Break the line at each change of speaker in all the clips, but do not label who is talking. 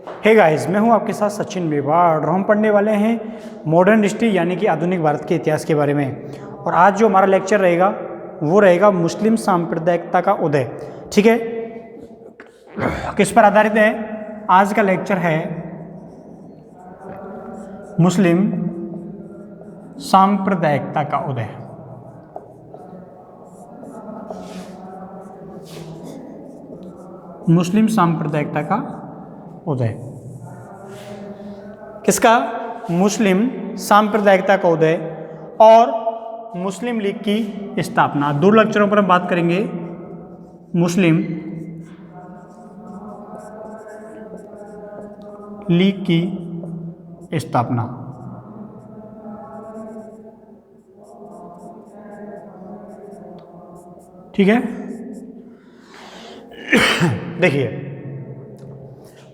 Hey guys, मैं हूं आपके साथ सचिन मेवाड़ और हम पढ़ने वाले हैं मॉडर्न हिस्ट्री यानी कि आधुनिक भारत के इतिहास के बारे में। और आज जो हमारा लेक्चर रहेगा वो रहेगा मुस्लिम सांप्रदायिकता का उदय। ठीक है, किस पर आधारित है? आज का लेक्चर है मुस्लिम सांप्रदायिकता का उदय। मुस्लिम सांप्रदायिकता का उदय किसका? मुस्लिम सांप्रदायिकता का उदय और मुस्लिम लीग की स्थापना। दो लेक्चरों पर हम बात करेंगे मुस्लिम लीग की स्थापना। ठीक है, देखिए,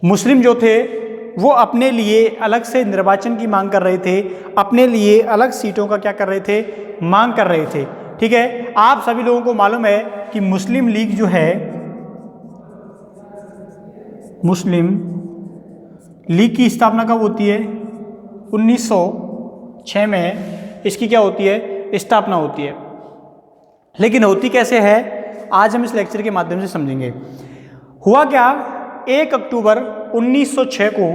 मुस्लिम जो थे वो अपने लिए अलग से निर्वाचन की मांग कर रहे थे, अपने लिए अलग सीटों का क्या कर रहे थे? मांग कर रहे थे। ठीक है, आप सभी लोगों को मालूम है कि मुस्लिम लीग जो है, मुस्लिम लीग की स्थापना कब होती है? 1906 में इसकी क्या होती है? स्थापना होती है। लेकिन होती कैसे है आज हम इस लेक्चर के माध्यम से समझेंगे। हुआ क्या, 1 अक्टूबर 1906 को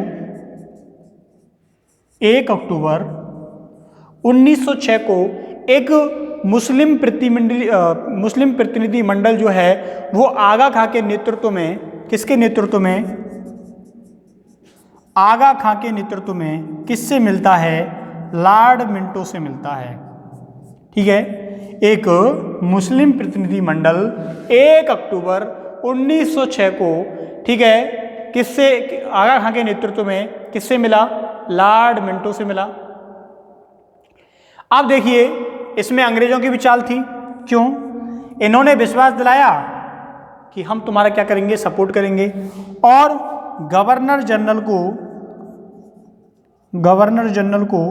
1 अक्टूबर 1906 को एक मुस्लिम प्रतिनिधि मंडल जो है वो आगा खां के नेतृत्व में, किसके नेतृत्व में? आगा खां के नेतृत्व में किससे मिलता है? लॉर्ड मिंटो से मिलता है। ठीक है, एक मुस्लिम प्रतिनिधि मंडल 1 अक्टूबर 1906 को, ठीक है, किससे? आगा खां के नेतृत्व में किससे मिला? लॉर्ड मिंटो से मिला। अब देखिए, इसमें अंग्रेजों की भी चाल थी। क्यों? इन्होंने विश्वास दिलाया कि हम तुम्हारा क्या करेंगे? सपोर्ट करेंगे। और गवर्नर जनरल को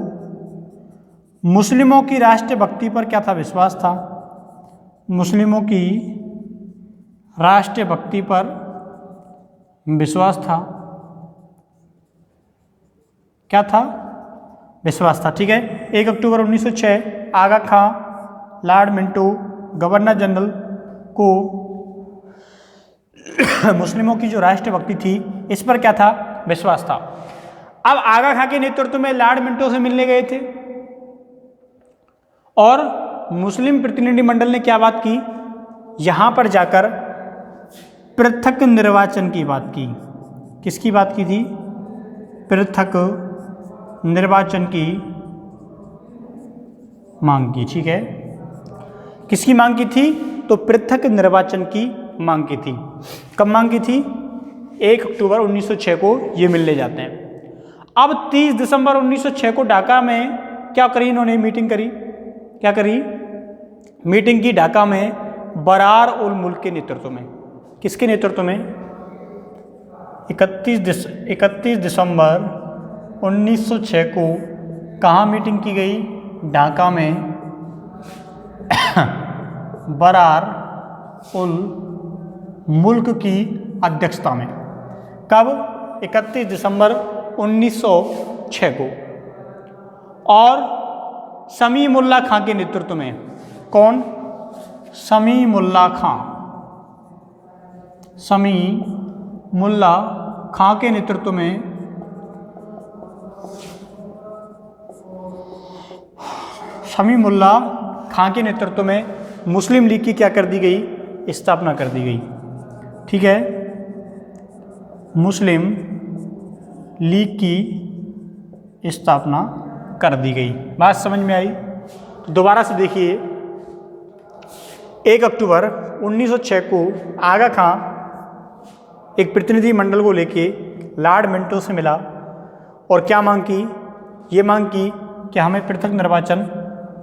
मुस्लिमों की राष्ट्रभक्ति पर क्या था? विश्वास था। मुस्लिमों की राष्ट्रभक्ति पर विश्वास था। क्या था? विश्वास था। ठीक है, 1 अक्टूबर 1906 आगा खां, लॉर्ड मिंटो, गवर्नर जनरल को मुस्लिमों की जो राष्ट्रभक्ति थी इस पर क्या था? विश्वास था। अब आगा खां के नेतृत्व में लॉर्ड मिंटो से मिलने गए थे और मुस्लिम प्रतिनिधि मंडल ने क्या बात की? यहां पर जाकर पृथक निर्वाचन की बात की। किसकी बात की थी? पृथक निर्वाचन की मांग की। ठीक है, किसकी मांग की थी? तो पृथक निर्वाचन की मांग की थी। कब मांग की थी? 1 अक्टूबर 1906 को ये मिलने जाते हैं। अब 30 दिसंबर 1906 को ढाका में क्या करी इन्होंने? मीटिंग करी। क्या करी? मीटिंग की ढाका में बरार उल मुल्क के नेतृत्व में। किसके नेतृत्व में? 31 दिसंबर 1906 को कहाँ मीटिंग की गई? ढाका में बरार उल मुल्क की अध्यक्षता में। कब? 31 दिसंबर 1906 को। और समीमुल्लाह खां के नेतृत्व में। कौन? समीमुल्लाह खां। समीमुल्लाह खां के नेतृत्व में समीमुल्लाह खां के नेतृत्व में मुस्लिम लीग की क्या कर दी गई? स्थापना कर दी गई। ठीक है, मुस्लिम लीग की स्थापना कर दी गई। बात समझ में आई? तो दोबारा से देखिए, 1 अक्टूबर 1906 को आगा खां एक प्रतिनिधि मंडल को लेके लॉर्ड मिंटो से मिला और क्या मांग की? ये मांग की कि हमें पृथक निर्वाचन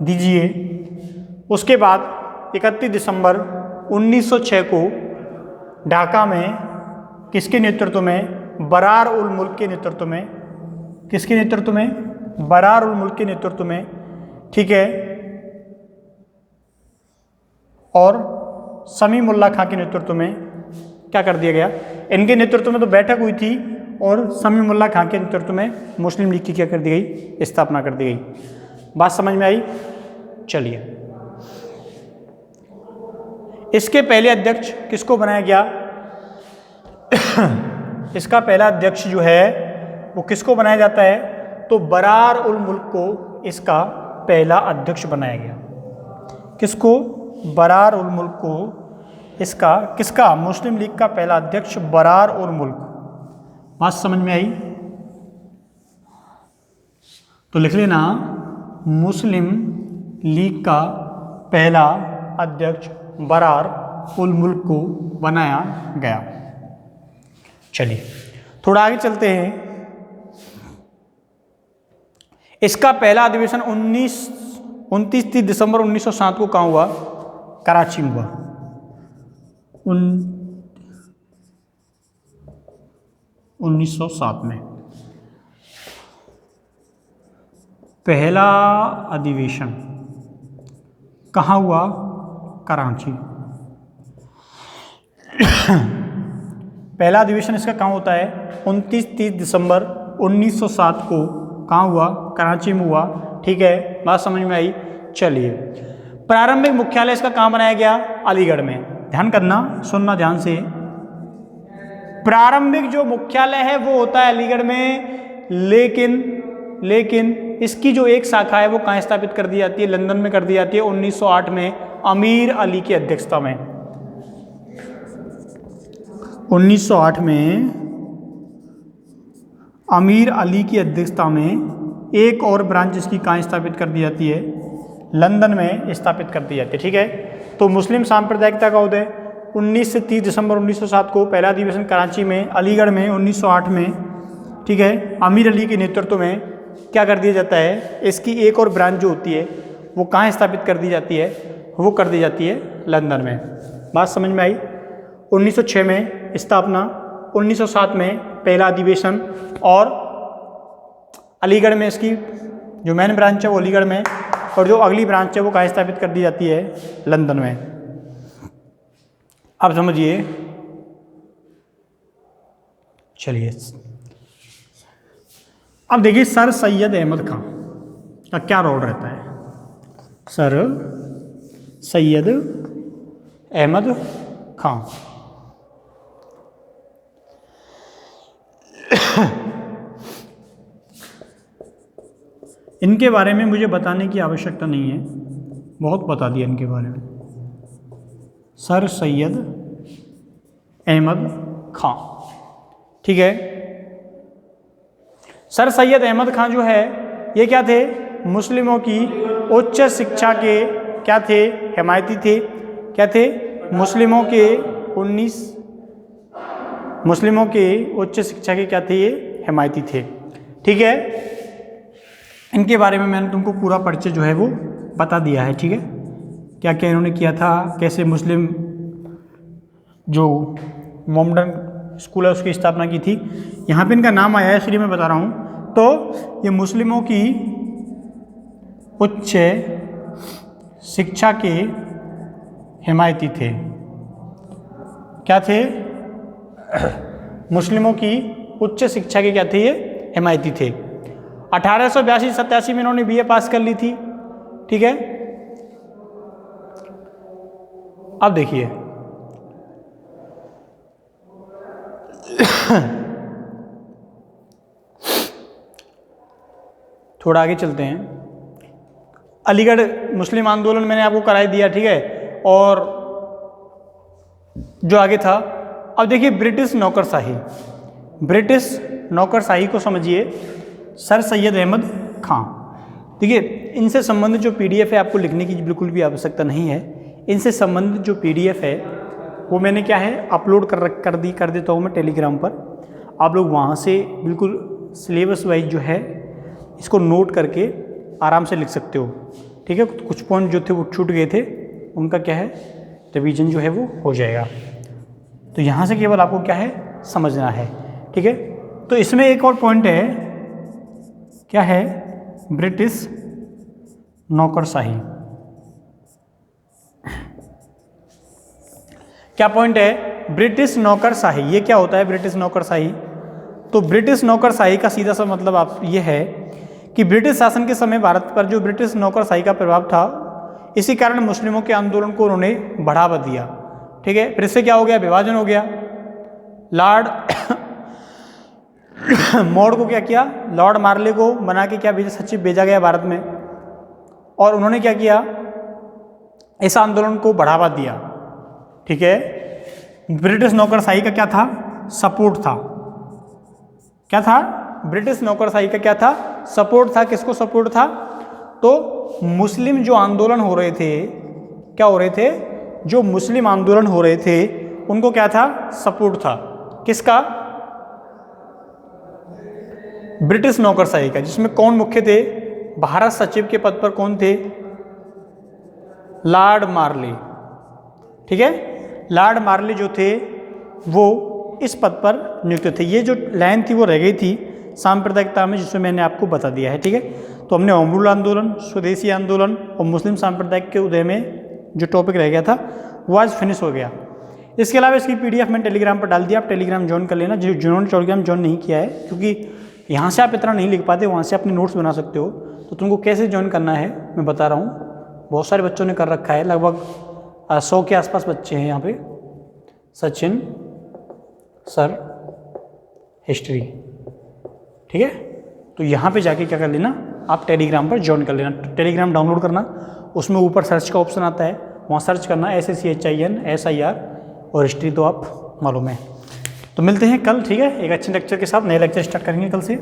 दीजिए। उसके बाद 31 दिसंबर 1906 को ढाका में किसके नेतृत्व में? बरार उल मुल्क के नेतृत्व में। किसके नेतृत्व में? बरार उल मुल्क के नेतृत्व में। ठीक है, और समीमुल्लाह खां के नेतृत्व में क्या कर दिया गया? इनके नेतृत्व में तो बैठक हुई थी और समीउल्लाह खां के नेतृत्व में मुस्लिम लीग की क्या कर दी गई, स्थापना कर दी गई। बात समझ में आई? चलिए, इसके पहले अध्यक्ष किसको बनाया गया? इसका पहला अध्यक्ष जो है वो किसको बनाया जाता है? तो बरार उल मुल्क को इसका पहला अध्यक्ष बनाया गया। किसको? बरार उल मुल्क को इसका किसका? मुस्लिम लीग का पहला अध्यक्ष बरार उल मुल्क। बात समझ में आई? तो लिख लेना, मुस्लिम लीग का पहला अध्यक्ष बरार उल मुल्क को बनाया गया। चलिए थोड़ा आगे चलते हैं। इसका पहला अधिवेशन 29 दिसंबर 1907 को कहाँ हुआ? कराची में हुआ। 1907 में पहला अधिवेशन कहाँ हुआ? कराची। पहला अधिवेशन इसका कहाँ होता है? 29-30 दिसंबर 1907 को कहाँ हुआ? कराची में हुआ। ठीक है, बात समझ में आई? चलिए, प्रारंभिक मुख्यालय इसका कहाँ बनाया गया? अलीगढ़ में। ध्यान करना, सुनना ध्यान से। प्रारंभिक जो मुख्यालय है वो होता है अलीगढ़ में, लेकिन इसकी जो एक शाखा है वो कहाँ स्थापित कर दी जाती है? लंदन में कर दी जाती है 1908 में अमीर अली की अध्यक्षता में। 1908 में अमीर अली की अध्यक्षता में एक और ब्रांच इसकी कहाँ स्थापित कर दी जाती है? लंदन में स्थापित कर दी जाती है। ठीक है, तो मुस्लिम सांप्रदायिकता का उदय 19 से 30 दिसंबर 1907 को, पहला अधिवेशन कराची में, अलीगढ़ में 1908 में। ठीक है, अमीर अली के नेतृत्व में क्या कर दिया जाता है? इसकी एक और ब्रांच जो होती है वो कहाँ स्थापित कर दी जाती है? वो कर दी जाती है लंदन में। बात समझ में आई? 1906 में स्थापना, 1907 में पहला अधिवेशन, और अलीगढ़ में इसकी जो मेन ब्रांच है वो अलीगढ़ में, और जो अगली ब्रांच है वो कहाँ स्थापित कर दी जाती है? लंदन में। अब समझिए, चलिए अब देखिए सर सैयद अहमद खां का क्या रोल रहता है। सर सैयद अहमद खां इनके बारे में मुझे बताने की आवश्यकता नहीं है, बहुत बता दिया इनके बारे में। सर सैयद अहमद खां, ठीक है। सर सैयद अहमद खां जो है ये क्या थे? मुस्लिमों की उच्च शिक्षा के क्या थे? हिमायती थे। क्या थे? मुस्लिमों के उच्च शिक्षा के क्या थे? ये हिमायती थे। ठीक है, इनके बारे में मैंने तुमको पूरा परिचय जो है वो बता दिया है। ठीक है, क्या क्या इन्होंने किया था, कैसे मुस्लिम जो मोमडन स्कूल है उसकी स्थापना की थी। यहाँ पे इनका नाम आया है इसलिए मैं बता रहा हूँ। तो ये मुस्लिमों की उच्च शिक्षा के हिमायती थे। क्या थे? मुस्लिमों की उच्च शिक्षा के क्या थे? ये हिमायती थे। 1882-87 में इन्होंने बीए पास कर ली थी। ठीक है, अब देखिए थोड़ा आगे चलते हैं। अलीगढ़ मुस्लिम आंदोलन मैंने आपको कराई दिया। ठीक है, और जो आगे था, अब देखिए ब्रिटिश नौकरशाही को समझिए। सर सैयद अहमद खां, देखिए इनसे संबंधित जो पीडीएफ है आपको लिखने की बिल्कुल भी आवश्यकता नहीं है। इनसे संबंधित जो पीडीएफ है वो मैंने क्या है अपलोड कर देता हूँ मैं टेलीग्राम पर। आप लोग वहाँ से बिल्कुल सिलेबस वाइज जो है इसको नोट करके आराम से लिख सकते हो। ठीक है, कुछ पॉइंट जो थे वो छूट गए थे, उनका क्या है रिवीजन जो है वो हो जाएगा। तो यहाँ से केवल आपको क्या है समझना है। ठीक है, तो इसमें एक और पॉइंट है, क्या है? ब्रिटिश नौकरशाही। क्या पॉइंट है? ब्रिटिश नौकरशाही। ये क्या होता है ब्रिटिश नौकरशाही? तो ब्रिटिश नौकरशाही का सीधा सा मतलब आप ये है कि ब्रिटिश शासन के समय भारत पर जो ब्रिटिश नौकरशाही का प्रभाव था, इसी कारण मुस्लिमों के आंदोलन को उन्होंने बढ़ावा दिया। ठीक है, फिर इससे क्या हो गया, विभाजन हो गया। लॉर्ड मॉड को क्या किया, लॉर्ड मार्ले को बना के क्या भेजा, सचिव भेजा गया भारत में, और उन्होंने क्या किया, इस आंदोलन को बढ़ावा दिया। ठीक है, ब्रिटिश नौकरशाही का क्या था, सपोर्ट था। क्या था, ब्रिटिश नौकरशाही का क्या था, सपोर्ट था। किसको सपोर्ट था, तो मुस्लिम जो आंदोलन हो रहे थे, क्या हो रहे थे, जो मुस्लिम आंदोलन हो रहे थे उनको क्या था, सपोर्ट था। किसका, ब्रिटिश नौकरशाही का। जिसमें कौन मुख्य थे, भारत सचिव के पद पर कौन थे, लॉर्ड मार्ले। ठीक है, लॉर्ड मार्ले जो थे वो इस पद पर नियुक्त थे। ये जो लाइन थी वो रह गई थी सांप्रदायिकता में, जिसमें मैंने आपको बता दिया है। ठीक है, तो हमने होम रूल आंदोलन, स्वदेशी आंदोलन और मुस्लिम सांप्रदायिक के उदय में जो टॉपिक रह गया था वो आज फिनिश हो गया। इसके अलावा इसकी PDF मैंने टेलीग्राम पर डाल दिया, आप टेलीग्राम ज्वाइन कर लेना। जिन्होंने टेलीग्राम ज्वाइन नहीं किया है, क्योंकि यहाँ से आप इतना नहीं लिख पाते, वहाँ से अपने नोट्स बना सकते हो, तो तुमको कैसे ज्वाइन करना है मैं बता रहा हूँ। बहुत सारे बच्चों ने कर रखा है, लगभग 100 के आसपास बच्चे हैं यहाँ पे। Sachin sir history. ठीक है, तो यहाँ पे जाके क्या कर लेना, आप टेलीग्राम पर ज्वाइन कर लेना। टेलीग्राम डाउनलोड करना, उसमें ऊपर सर्च का ऑप्शन आता है, वहाँ सर्च करना SACHIN और हिस्ट्री, तो आप मालूम है। तो मिलते हैं कल। ठीक है, एक अच्छे लेक्चर के साथ, नए लेक्चर स्टार्ट करेंगे कल से।